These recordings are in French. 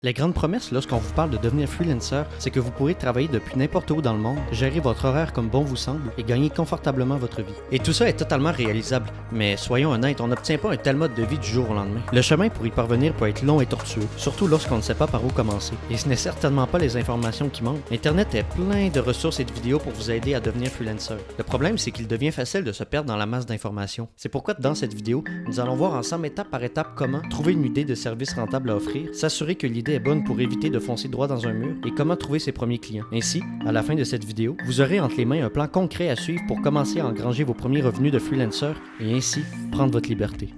La grande promesse lorsqu'on vous parle de devenir freelancer, c'est que vous pourrez travailler depuis n'importe où dans le monde, gérer votre horaire comme bon vous semble et gagner confortablement votre vie. Et tout ça est totalement réalisable, mais soyons honnêtes, on n'obtient pas un tel mode de vie du jour au lendemain. Le chemin pour y parvenir peut être long et tortueux, surtout lorsqu'on ne sait pas par où commencer. Et ce n'est certainement pas les informations qui manquent. Internet est plein de ressources et de vidéos pour vous aider à devenir freelancer. Le problème, c'est qu'il devient facile de se perdre dans la masse d'informations. C'est pourquoi dans cette vidéo, nous allons voir ensemble étape par étape comment trouver une idée de service rentable à offrir, s'assurer que l'idée est bonne pour éviter de foncer droit dans un mur et comment trouver ses premiers clients. Ainsi, à la fin de cette vidéo, vous aurez entre les mains un plan concret à suivre pour commencer à engranger vos premiers revenus de freelancer et ainsi prendre votre liberté.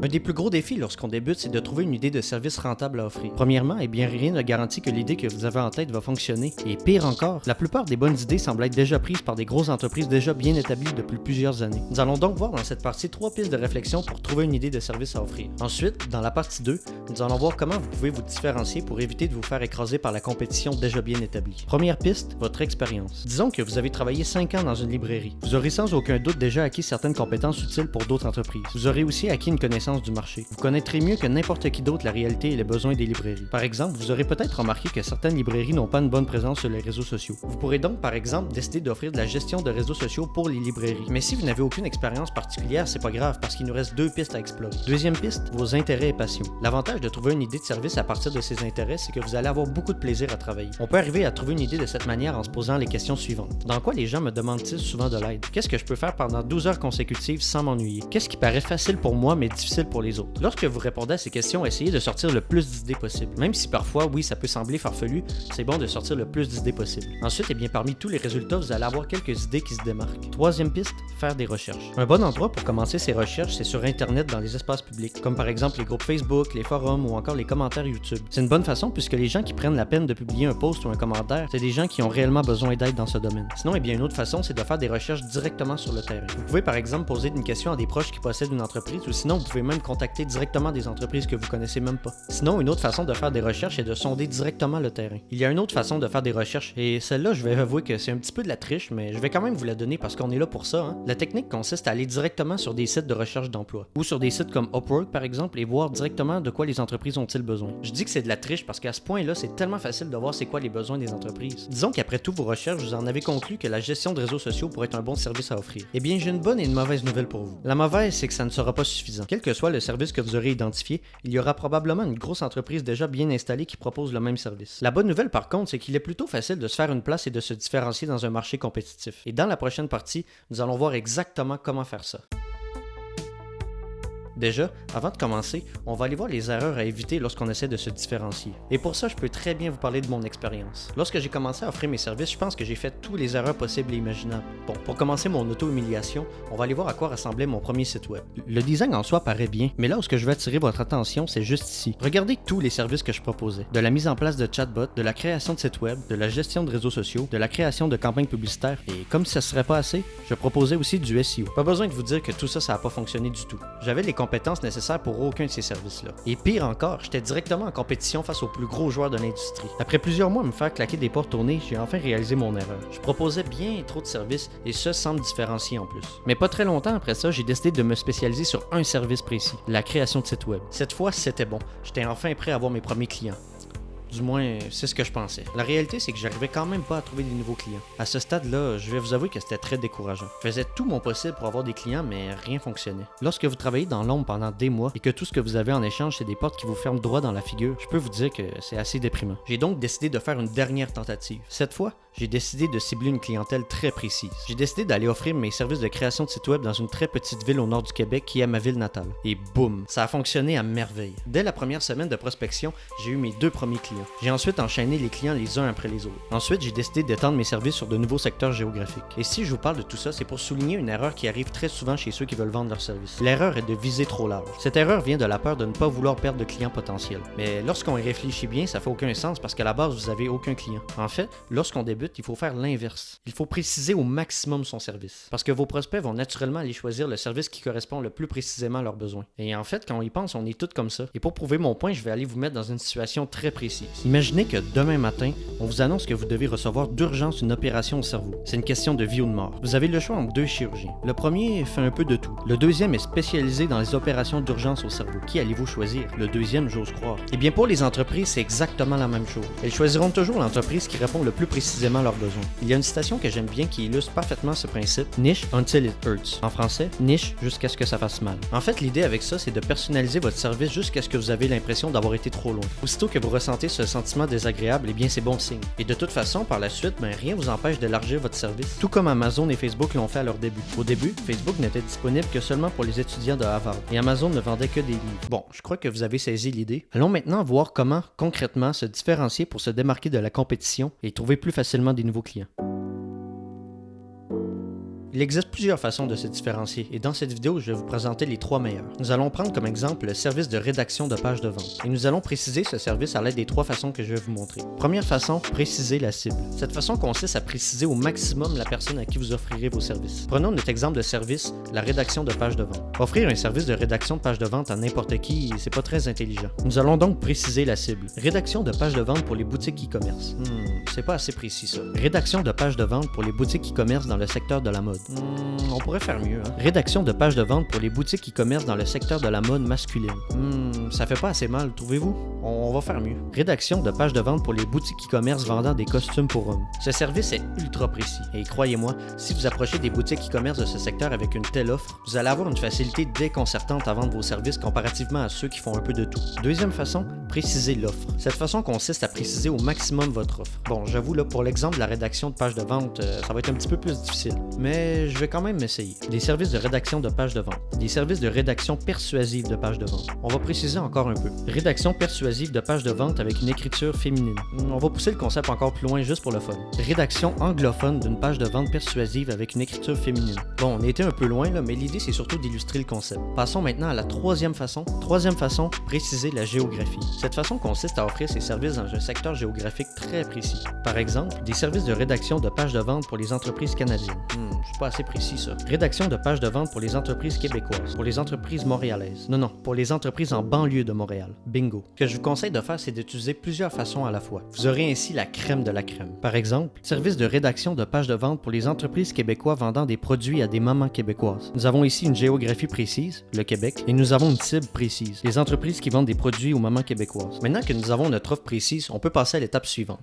Un des plus gros défis lorsqu'on débute, c'est de trouver une idée de service rentable à offrir. Premièrement, rien ne garantit que l'idée que vous avez en tête va fonctionner. Et pire encore, la plupart des bonnes idées semblent être déjà prises par des grosses entreprises déjà bien établies depuis plusieurs années. Nous allons donc voir dans cette partie 3 pistes de réflexion pour trouver une idée de service à offrir. Ensuite, dans la partie 2, nous allons voir comment vous pouvez vous différencier pour éviter de vous faire écraser par la compétition déjà bien établie. Première piste, votre expérience. Disons que vous avez travaillé 5 ans dans une librairie. Vous aurez sans aucun doute déjà acquis certaines compétences utiles pour d'autres entreprises. Vous aurez aussi acquis une connaissance du marché. Vous connaîtrez mieux que n'importe qui d'autre la réalité et les besoins des librairies. Par exemple, vous aurez peut-être remarqué que certaines librairies n'ont pas une bonne présence sur les réseaux sociaux. Vous pourrez donc, par exemple, décider d'offrir de la gestion de réseaux sociaux pour les librairies. Mais si vous n'avez aucune expérience particulière, c'est pas grave parce qu'il nous reste 2 pistes à explorer. Deuxième piste, vos intérêts et passions. L'avantage de trouver une idée de service à partir de ses intérêts, c'est que vous allez avoir beaucoup de plaisir à travailler. On peut arriver à trouver une idée de cette manière en se posant les questions suivantes. Dans quoi les gens me demandent-ils souvent de l'aide? Qu'est-ce que je peux faire pendant 12 heures consécutives sans m'ennuyer? Qu'est-ce qui paraît facile pour moi mais difficile pour les autres? Lorsque vous répondez à ces questions, essayez de sortir le plus d'idées possible. Même si parfois, oui, ça peut sembler farfelu, c'est bon de sortir le plus d'idées possible. Ensuite, parmi tous les résultats, vous allez avoir quelques idées qui se démarquent. Troisième piste, faire des recherches. Un bon endroit pour commencer ces recherches, c'est sur Internet dans les espaces publics, comme par exemple les groupes Facebook, les forums ou encore les commentaires YouTube. C'est une bonne façon puisque les gens qui prennent la peine de publier un post ou un commentaire, c'est des gens qui ont réellement besoin d'aide dans ce domaine. Sinon, une autre façon, c'est de faire des recherches directement sur le terrain. Vous pouvez par exemple poser une question à des proches qui possèdent une entreprise ou sinon vous pouvez même contacter directement des entreprises que vous connaissez même pas. Sinon, une autre façon de faire des recherches est de sonder directement le terrain. Il y a une autre façon de faire des recherches et celle-là, je vais avouer que c'est un petit peu de la triche, mais je vais quand même vous la donner parce qu'on est là pour ça. La technique consiste à aller directement sur des sites de recherche d'emploi ou sur des sites comme Upwork par exemple et voir directement de quoi les entreprises ont-ils besoin. Je dis que c'est de la triche parce qu'à ce point-là, c'est tellement facile de voir c'est quoi les besoins des entreprises. Disons qu'après toutes vos recherches, vous en avez conclu que la gestion de réseaux sociaux pourrait être un bon service à offrir. Eh bien, j'ai une bonne et une mauvaise nouvelle pour vous. La mauvaise, c'est que ça ne sera pas suffisant. Quel que soit le service que vous aurez identifié, il y aura probablement une grosse entreprise déjà bien installée qui propose le même service. La bonne nouvelle par contre, c'est qu'il est plutôt facile de se faire une place et de se différencier dans un marché compétitif. Et dans la prochaine partie, nous allons voir exactement comment faire ça. Déjà, avant de commencer, on va aller voir les erreurs à éviter lorsqu'on essaie de se différencier. Et pour ça, je peux très bien vous parler de mon expérience. Lorsque j'ai commencé à offrir mes services, je pense que j'ai fait toutes les erreurs possibles et imaginables. Bon, pour commencer mon auto-humiliation, on va aller voir à quoi ressemblait mon premier site web. Le design en soi paraît bien, mais là où je veux attirer votre attention, c'est juste ici. Regardez tous les services que je proposais. De la mise en place de chatbots, de la création de sites web, de la gestion de réseaux sociaux, de la création de campagnes publicitaires, et comme si ça serait pas assez, je proposais aussi du SEO. Pas besoin de vous dire que tout ça, ça n'a pas fonctionné du tout. J'avais les compétences nécessaires pour aucun de ces services-là. Et pire encore, j'étais directement en compétition face aux plus gros joueurs de l'industrie. Après plusieurs mois à me faire claquer des portes tournées, j'ai enfin réalisé mon erreur. Je proposais bien trop de services et ce sans me différencier en plus. Mais pas très longtemps après ça, j'ai décidé de me spécialiser sur un service précis, la création de sites web. Cette fois, c'était bon. J'étais enfin prêt à avoir mes premiers clients. Du moins, c'est ce que je pensais. La réalité, c'est que j'arrivais quand même pas à trouver des nouveaux clients. À ce stade-là, je vais vous avouer que c'était très décourageant. Je faisais tout mon possible pour avoir des clients, mais rien fonctionnait. Lorsque vous travaillez dans l'ombre pendant des mois et que tout ce que vous avez en échange, c'est des portes qui vous ferment droit dans la figure, je peux vous dire que c'est assez déprimant. J'ai donc décidé de faire une dernière tentative. Cette fois, j'ai décidé de cibler une clientèle très précise. J'ai décidé d'aller offrir mes services de création de site web dans une très petite ville au nord du Québec qui est ma ville natale. Et boum, ça a fonctionné à merveille. Dès la première semaine de prospection, j'ai eu mes 2 premiers clients. J'ai ensuite enchaîné les clients les uns après les autres. Ensuite, j'ai décidé d'étendre mes services sur de nouveaux secteurs géographiques. Et si je vous parle de tout ça, c'est pour souligner une erreur qui arrive très souvent chez ceux qui veulent vendre leurs services. L'erreur est de viser trop large. Cette erreur vient de la peur de ne pas vouloir perdre de clients potentiels. Mais lorsqu'on y réfléchit bien, ça fait aucun sens parce qu'à la base, vous avez aucun client. En fait, lorsqu'on débute, débute, il faut faire l'inverse. Il faut préciser au maximum son service. Parce que vos prospects vont naturellement aller choisir le service qui correspond le plus précisément à leurs besoins. Et en fait, quand on y pense, on est tous comme ça. Et pour prouver mon point, je vais aller vous mettre dans une situation très précise. Imaginez que demain matin, on vous annonce que vous devez recevoir d'urgence une opération au cerveau. C'est une question de vie ou de mort. Vous avez le choix entre deux chirurgiens. Le premier fait un peu de tout. Le deuxième est spécialisé dans les opérations d'urgence au cerveau. Qui allez-vous choisir? Le deuxième, j'ose croire. Eh bien, pour les entreprises, c'est exactement la même chose. Elles choisiront toujours l'entreprise qui répond le plus précisément à leurs besoins. Il y a une citation que j'aime bien qui illustre parfaitement ce principe. Niche until it hurts. En français, niche jusqu'à ce que ça fasse mal. En fait, l'idée avec ça, c'est de personnaliser votre service jusqu'à ce que vous avez l'impression d'avoir été trop loin. Aussitôt que vous ressentez ce sentiment désagréable, eh bien c'est bon signe. Et de toute façon, par la suite, rien vous empêche d'élargir votre service. Tout comme Amazon et Facebook l'ont fait à leur début. Au début, Facebook n'était disponible que seulement pour les étudiants de Harvard. Et Amazon ne vendait que des livres. Bon, je crois que vous avez saisi l'idée. Allons maintenant voir comment, concrètement, se différencier pour se démarquer de la compétition et trouver plus facilement des nouveaux clients. Il existe plusieurs façons de se différencier et dans cette vidéo, je vais vous présenter les 3 meilleures. Nous allons prendre comme exemple le service de rédaction de pages de vente et nous allons préciser ce service à l'aide des 3 façons que je vais vous montrer. Première façon, préciser la cible. Cette façon consiste à préciser au maximum la personne à qui vous offrirez vos services. Prenons notre exemple de service, la rédaction de pages de vente. Offrir un service de rédaction de pages de vente à n'importe qui, c'est pas très intelligent. Nous allons donc préciser la cible. Rédaction de pages de vente pour les boutiques e-commerce. C'est pas assez précis ça. Rédaction de pages de vente pour les boutiques e-commerce dans le secteur de la mode. On pourrait faire mieux, hein? Rédaction de pages de vente pour les boutiques e-commerce dans le secteur de la mode masculine. Ça fait pas assez mal, trouvez-vous? On va faire mieux. Rédaction de pages de vente pour les boutiques e-commerce vendant des costumes pour hommes. Ce service est ultra précis. Et croyez-moi, si vous approchez des boutiques e-commerce de ce secteur avec une telle offre, vous allez avoir une facilité déconcertante à vendre vos services comparativement à ceux qui font un peu de tout. Deuxième façon, préciser l'offre. Cette façon consiste à préciser au maximum votre offre. Bon, j'avoue, là, pour l'exemple de la rédaction de pages de vente, ça va être un petit peu plus difficile. Mais je vais quand même m'essayer. Des services de rédaction de pages de vente. Des services de rédaction persuasive de pages de vente. On va préciser encore un peu. Rédaction persuasive de pages de vente avec une écriture féminine. On va pousser le concept encore plus loin juste pour le fun. Rédaction anglophone d'une page de vente persuasive avec une écriture féminine. Bon, on était un peu loin là, mais l'idée c'est surtout d'illustrer le concept. Passons maintenant à la troisième façon. Troisième façon, préciser la géographie. Cette façon consiste à offrir ses services dans un secteur géographique très précis. Par exemple, des services de rédaction de pages de vente pour les entreprises canadiennes. C'est pas assez précis ça. Rédaction de pages de vente pour les entreprises québécoises, pour les entreprises montréalaises. Non, pour les entreprises en banlieue de Montréal. Bingo. Ce que je vous conseille de faire, c'est d'utiliser plusieurs façons à la fois. Vous aurez ainsi la crème de la crème. Par exemple, service de rédaction de pages de vente pour les entreprises québécoises vendant des produits à des mamans québécoises. Nous avons ici une géographie précise, le Québec, et nous avons une cible précise, les entreprises qui vendent des produits aux mamans québécoises. Maintenant que nous avons notre offre précise, on peut passer à l'étape suivante.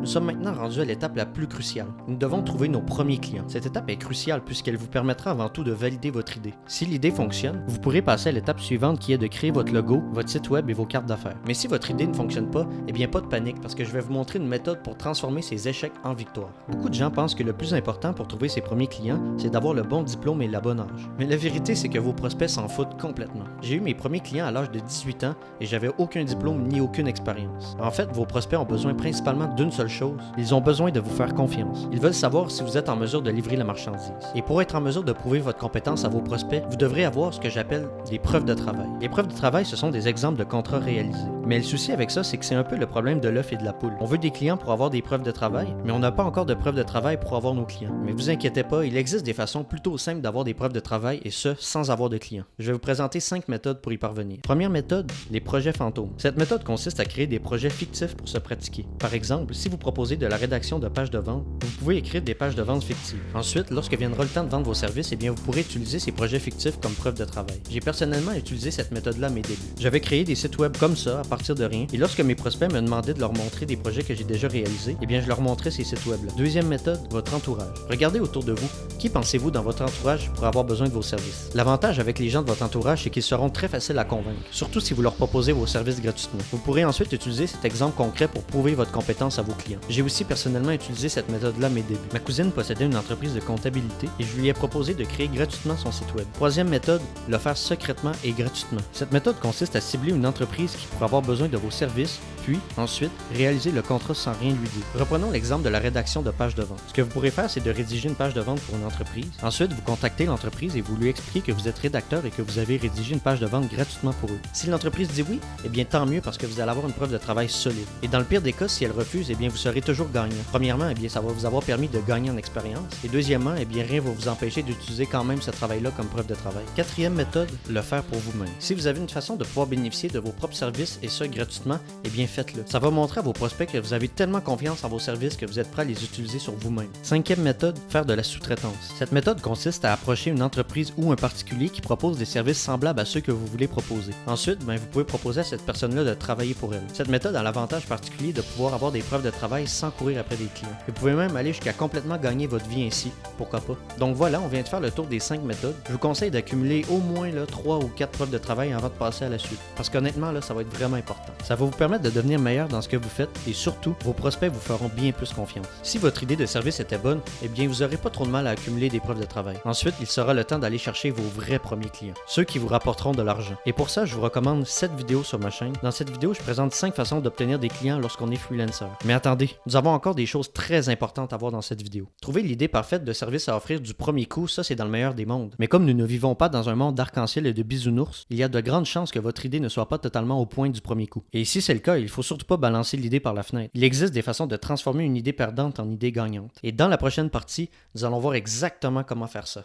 Nous sommes maintenant rendus à l'étape la plus cruciale. Nous devons trouver nos premiers clients. Cette étape est cruciale puisqu'elle vous permettra avant tout de valider votre idée. Si l'idée fonctionne, vous pourrez passer à l'étape suivante qui est de créer votre logo, votre site web et vos cartes d'affaires. Mais si votre idée ne fonctionne pas, eh bien pas de panique parce que je vais vous montrer une méthode pour transformer ces échecs en victoires. Beaucoup de gens pensent que le plus important pour trouver ses premiers clients, c'est d'avoir le bon diplôme et la bonne âge. Mais la vérité, c'est que vos prospects s'en foutent complètement. J'ai eu mes premiers clients à l'âge de 18 ans et j'avais aucun diplôme ni aucune expérience. En fait, vos prospects ont besoin principalement d'une seule chose. Ils ont besoin de vous faire confiance. Ils veulent savoir si vous êtes en mesure de livrer la marchandise. Et pour être en mesure de prouver votre compétence à vos prospects, vous devrez avoir ce que j'appelle des preuves de travail. Les preuves de travail, ce sont des exemples de contrats réalisés. Mais le souci avec ça, c'est que c'est un peu le problème de l'œuf et de la poule. On veut des clients pour avoir des preuves de travail, mais on n'a pas encore de preuves de travail pour avoir nos clients. Mais vous inquiétez pas, il existe des façons plutôt simples d'avoir des preuves de travail et ce, sans avoir de clients. Je vais vous présenter 5 méthodes pour y parvenir. Première méthode, les projets fantômes. Cette méthode consiste à créer des projets fictifs pour se pratiquer. Par exemple, si vous proposez de la rédaction de pages de vente, vous pouvez écrire des pages de vente fictives. Ensuite, lorsque viendra le temps de vendre vos services, eh bien vous pourrez utiliser ces projets fictifs comme preuve de travail. J'ai personnellement utilisé cette méthode-là à mes débuts. J'avais créé des sites web comme ça, à partir de rien, et lorsque mes prospects me demandaient de leur montrer des projets que j'ai déjà réalisés, eh bien je leur montrais ces sites web-là. Deuxième méthode, votre entourage. Regardez autour de vous. Qui pensez-vous dans votre entourage pour avoir besoin de vos services? L'avantage avec les gens de votre entourage, c'est qu'ils seront très faciles à convaincre, surtout si vous leur proposez vos services gratuitement. Vous pourrez ensuite utiliser cet exemple concret pour prouver votre compétence à vos clients. clients. J'ai aussi personnellement utilisé cette méthode-là à mes débuts. Ma cousine possédait une entreprise de comptabilité et je lui ai proposé de créer gratuitement son site web. Troisième méthode, le faire secrètement et gratuitement. Cette méthode consiste à cibler une entreprise qui pourrait avoir besoin de vos services, puis, ensuite, réaliser le contrat sans rien lui dire. Reprenons l'exemple de la rédaction de pages de vente. Ce que vous pourrez faire, c'est de rédiger une page de vente pour une entreprise. Ensuite, vous contactez l'entreprise et vous lui expliquez que vous êtes rédacteur et que vous avez rédigé une page de vente gratuitement pour eux. Si l'entreprise dit oui, eh bien tant mieux parce que vous allez avoir une preuve de travail solide. Et dans le pire des cas, si elle refuse, eh bien vous serez toujours gagnant. Premièrement, eh bien ça va vous avoir permis de gagner en expérience. Et deuxièmement, eh bien rien ne va vous empêcher d'utiliser quand même ce travail-là comme preuve de travail. Quatrième méthode, le faire pour vous-même. Si vous avez une façon de pouvoir bénéficier de vos propres services et ça gratuitement, eh bien faites-le. Ça va montrer à vos prospects que vous avez tellement confiance en vos services que vous êtes prêt à les utiliser sur vous-même. Cinquième méthode, faire de la sous-traitance. Cette méthode consiste à approcher une entreprise ou un particulier qui propose des services semblables à ceux que vous voulez proposer. Ensuite, vous pouvez proposer à cette personne-là de travailler pour elle. Cette méthode a l'avantage particulier de pouvoir avoir des preuves de travail sans courir après des clients. Vous pouvez même aller jusqu'à complètement gagner votre vie ainsi, pourquoi pas. Donc voilà, on vient de faire le tour des 5 méthodes. Je vous conseille d'accumuler au moins 3 ou 4 preuves de travail avant de passer à la suite. Parce qu'honnêtement, ça va être vraiment important. Ça va vous permettre de devenir meilleur dans ce que vous faites et surtout, vos prospects vous feront bien plus confiance. Si votre idée de service était bonne, eh bien vous n'aurez pas trop de mal à accumuler des preuves de travail. Ensuite, il sera le temps d'aller chercher vos vrais premiers clients, ceux qui vous rapporteront de l'argent. Et pour ça, je vous recommande 7 vidéos sur ma chaîne. Dans cette vidéo, je présente 5 façons d'obtenir des clients lorsqu'on est freelancer. Mais attendez, nous avons encore des choses très importantes à voir dans cette vidéo. Trouver l'idée parfaite de service à offrir du premier coup, ça c'est dans le meilleur des mondes. Mais comme nous ne vivons pas dans un monde d'arc-en-ciel et de bisounours, il y a de grandes chances que votre idée ne soit pas totalement au point du premier coup. Et si c'est le cas, il faut surtout pas balancer l'idée par la fenêtre. Il existe des façons de transformer une idée perdante en idée gagnante. Et dans la prochaine partie, nous allons voir exactement comment faire ça.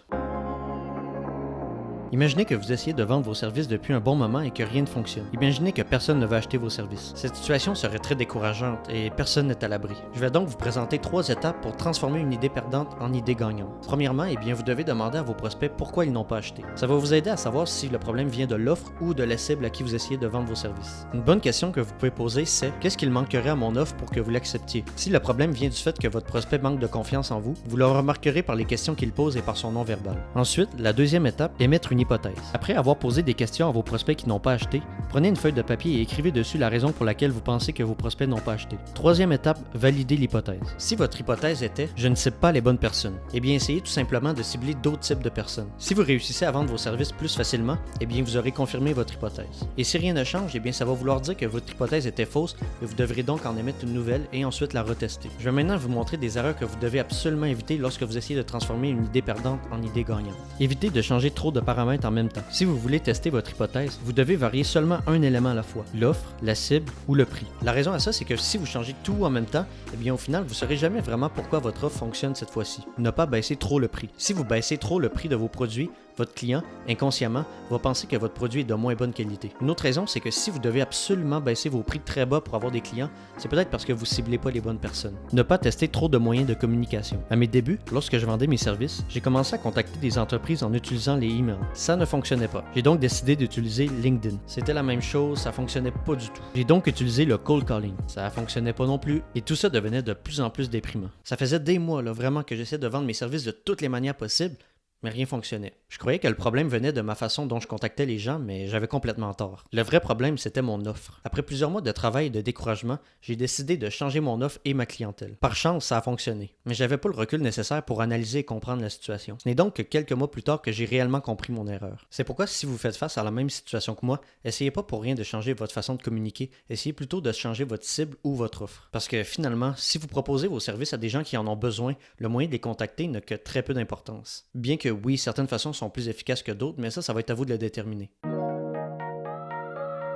Imaginez que vous essayez de vendre vos services depuis un bon moment et que rien ne fonctionne. Imaginez que personne ne veut acheter vos services. Cette situation serait très décourageante et personne n'est à l'abri. Je vais donc vous présenter 3 étapes pour transformer une idée perdante en idée gagnante. Premièrement, eh bien, vous devez demander à vos prospects pourquoi ils n'ont pas acheté. Ça va vous aider à savoir si le problème vient de l'offre ou de la cible à qui vous essayez de vendre vos services. Une bonne question que vous pouvez poser, c'est qu'est-ce qu'il manquerait à mon offre pour que vous l'acceptiez? Si le problème vient du fait que votre prospect manque de confiance en vous, vous le remarquerez par les questions qu'il pose et par son non-verbal. Ensuite, la deuxième étape, émettre une hypothèse. Après avoir posé des questions à vos prospects qui n'ont pas acheté, prenez une feuille de papier et écrivez dessus la raison pour laquelle vous pensez que vos prospects n'ont pas acheté. Troisième étape, valider l'hypothèse. Si votre hypothèse était « je ne cible pas les bonnes personnes », eh bien essayez tout simplement de cibler d'autres types de personnes. Si vous réussissez à vendre vos services plus facilement, eh bien vous aurez confirmé votre hypothèse. Et si rien ne change, eh bien ça va vouloir dire que votre hypothèse était fausse et vous devrez donc en émettre une nouvelle et ensuite la retester. Je vais maintenant vous montrer des erreurs que vous devez absolument éviter lorsque vous essayez de transformer une idée perdante en idée gagnante. Évitez de changer trop de paramètres en même temps. Si vous voulez tester votre hypothèse, vous devez varier seulement un élément à la fois, l'offre, la cible ou le prix. La raison à ça, c'est que si vous changez tout en même temps, eh bien au final, vous ne saurez jamais vraiment pourquoi votre offre fonctionne cette fois-ci. Ne pas baisser trop le prix. Si vous baissez trop le prix de vos produits, votre client, inconsciemment, va penser que votre produit est de moins bonne qualité. Une autre raison, c'est que si vous devez absolument baisser vos prix très bas pour avoir des clients, c'est peut-être parce que vous ne ciblez pas les bonnes personnes. Ne pas tester trop de moyens de communication. À mes débuts, lorsque je vendais mes services, j'ai commencé à contacter des entreprises en utilisant les emails. Ça ne fonctionnait pas. J'ai donc décidé d'utiliser LinkedIn. C'était la même chose, ça fonctionnait pas du tout. J'ai donc utilisé le cold calling. Ça fonctionnait pas non plus et tout ça devenait de plus en plus déprimant. Ça faisait des mois vraiment que j'essayais de vendre mes services de toutes les manières possibles, mais rien fonctionnait. Je croyais que le problème venait de ma façon dont je contactais les gens, mais j'avais complètement tort. Le vrai problème, c'était mon offre. Après plusieurs mois de travail et de découragement, j'ai décidé de changer mon offre et ma clientèle. Par chance, ça a fonctionné, mais j'avais pas le recul nécessaire pour analyser et comprendre la situation. Ce n'est donc que quelques mois plus tard que j'ai réellement compris mon erreur. C'est pourquoi si vous faites face à la même situation que moi, essayez pas pour rien de changer votre façon de communiquer, essayez plutôt de changer votre cible ou votre offre. Parce que finalement, si vous proposez vos services à des gens qui en ont besoin, le moyen de les contacter n'a que très peu d'importance. Bien que oui, certaines façons sont plus efficaces que d'autres, mais ça va être à vous de le déterminer.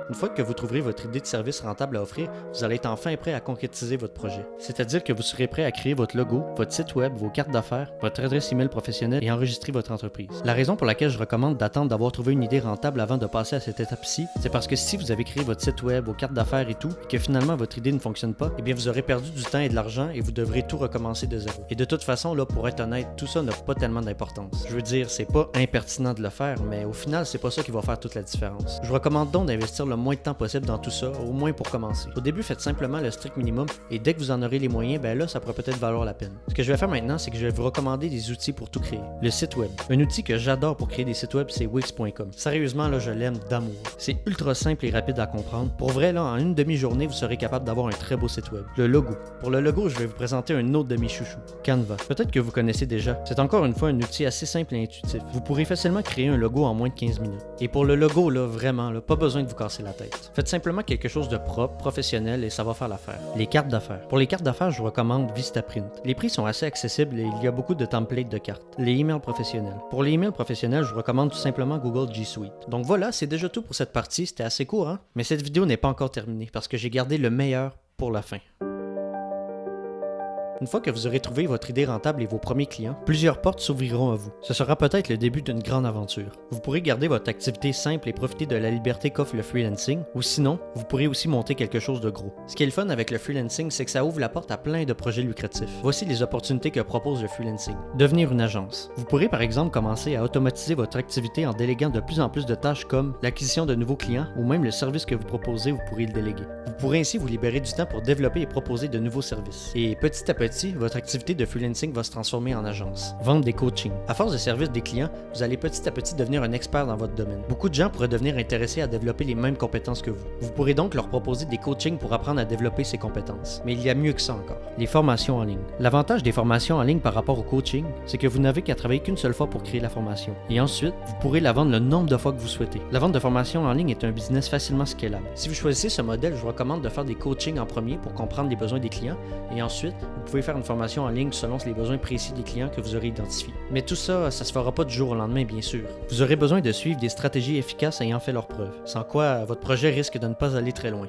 Une fois que vous trouverez votre idée de service rentable à offrir, vous allez être enfin prêt à concrétiser votre projet. C'est-à-dire que vous serez prêt à créer votre logo, votre site web, vos cartes d'affaires, votre adresse email professionnelle et enregistrer votre entreprise. La raison pour laquelle je recommande d'attendre d'avoir trouvé une idée rentable avant de passer à cette étape-ci, c'est parce que si vous avez créé votre site web, vos cartes d'affaires et tout, et que finalement votre idée ne fonctionne pas, eh bien vous aurez perdu du temps et de l'argent et vous devrez tout recommencer de zéro. Et de toute façon, là, pour être honnête, tout ça n'a pas tellement d'importance. Je veux dire, c'est pas impertinent de le faire, mais au final, c'est pas ça qui va faire toute la différence. Je vous recommande donc d'investir le le moins de temps possible dans tout ça, au moins pour commencer. Au début, faites simplement le strict minimum et dès que vous en aurez les moyens, ben là, ça pourrait peut-être valoir la peine. Ce que je vais faire maintenant, c'est que je vais vous recommander des outils pour tout créer. Le site web. Un outil que j'adore pour créer des sites web, c'est Wix.com. Sérieusement, là, je l'aime d'amour. C'est ultra simple et rapide à comprendre. Pour vrai, là, en une demi-journée, vous serez capable d'avoir un très beau site web. Le logo. Pour le logo, je vais vous présenter un autre de mes chouchous, Canva. Peut-être que vous connaissez déjà. C'est encore une fois un outil assez simple et intuitif. Vous pourrez facilement créer un logo en moins de 15 minutes. Et pour le logo, là, vraiment, là, pas besoin de vous casser la tête. Faites simplement quelque chose de propre, professionnel et ça va faire l'affaire. Les cartes d'affaires. Pour les cartes d'affaires, je vous recommande Vistaprint. Les prix sont assez accessibles et il y a beaucoup de templates de cartes. Les emails professionnels. Pour les emails professionnels, je vous recommande tout simplement Google G Suite. Donc voilà, c'est déjà tout pour cette partie. C'était assez court, hein? Mais cette vidéo n'est pas encore terminée parce que j'ai gardé le meilleur pour la fin. Une fois que vous aurez trouvé votre idée rentable et vos premiers clients, plusieurs portes s'ouvriront à vous. Ce sera peut-être le début d'une grande aventure. Vous pourrez garder votre activité simple et profiter de la liberté qu'offre le freelancing, ou sinon, vous pourrez aussi monter quelque chose de gros. Ce qui est le fun avec le freelancing, c'est que ça ouvre la porte à plein de projets lucratifs. Voici les opportunités que propose le freelancing. Devenir une agence. Vous pourrez par exemple commencer à automatiser votre activité en déléguant de plus en plus de tâches comme l'acquisition de nouveaux clients ou même le service que vous proposez, vous pourrez le déléguer. Vous pourrez ainsi vous libérer du temps pour développer et proposer de nouveaux services. Et petit à petit, votre activité de freelancing va se transformer en agence. Vendre des coachings. À force de servir des clients, vous allez petit à petit devenir un expert dans votre domaine. Beaucoup de gens pourraient devenir intéressés à développer les mêmes compétences que vous. Vous pourrez donc leur proposer des coachings pour apprendre à développer ces compétences. Mais il y a mieux que ça encore. Les formations en ligne. L'avantage des formations en ligne par rapport au coaching, c'est que vous n'avez qu'à travailler qu'une seule fois pour créer la formation. Et ensuite, vous pourrez la vendre le nombre de fois que vous souhaitez. La vente de formation en ligne est un business facilement scalable. Si vous choisissez ce modèle, je vous recommande de faire des coachings en premier pour comprendre les besoins des clients et ensuite, vous pouvez faire une formation en ligne selon les besoins précis des clients que vous aurez identifiés. Mais tout ça, ça se fera pas du jour au lendemain, bien sûr. Vous aurez besoin de suivre des stratégies efficaces ayant fait leurs preuves, sans quoi votre projet risque de ne pas aller très loin.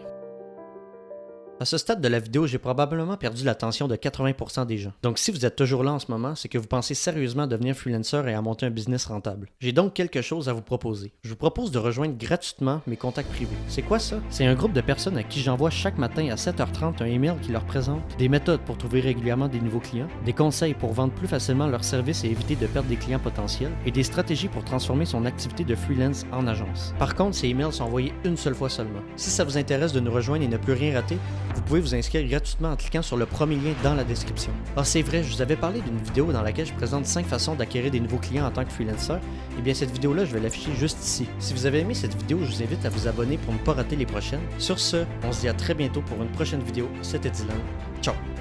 À ce stade de la vidéo, j'ai probablement perdu l'attention de 80% des gens. Donc si vous êtes toujours là en ce moment, c'est que vous pensez sérieusement à devenir freelancer et à monter un business rentable. J'ai donc quelque chose à vous proposer. Je vous propose de rejoindre gratuitement mes contacts privés. C'est quoi ça? C'est un groupe de personnes à qui j'envoie chaque matin à 7h30 un email qui leur présente des méthodes pour trouver régulièrement des nouveaux clients, des conseils pour vendre plus facilement leurs services et éviter de perdre des clients potentiels, et des stratégies pour transformer son activité de freelance en agence. Par contre, ces emails sont envoyés une seule fois seulement. Si ça vous intéresse de nous rejoindre et ne plus rien rater, vous pouvez vous inscrire gratuitement en cliquant sur le premier lien dans la description. Ah, c'est vrai, je vous avais parlé d'une vidéo dans laquelle je présente 5 façons d'acquérir des nouveaux clients en tant que freelancer. Et bien cette vidéo-là, je vais l'afficher juste ici. Si vous avez aimé cette vidéo, je vous invite à vous abonner pour ne pas rater les prochaines. Sur ce, on se dit à très bientôt pour une prochaine vidéo. C'était Dylan. Ciao!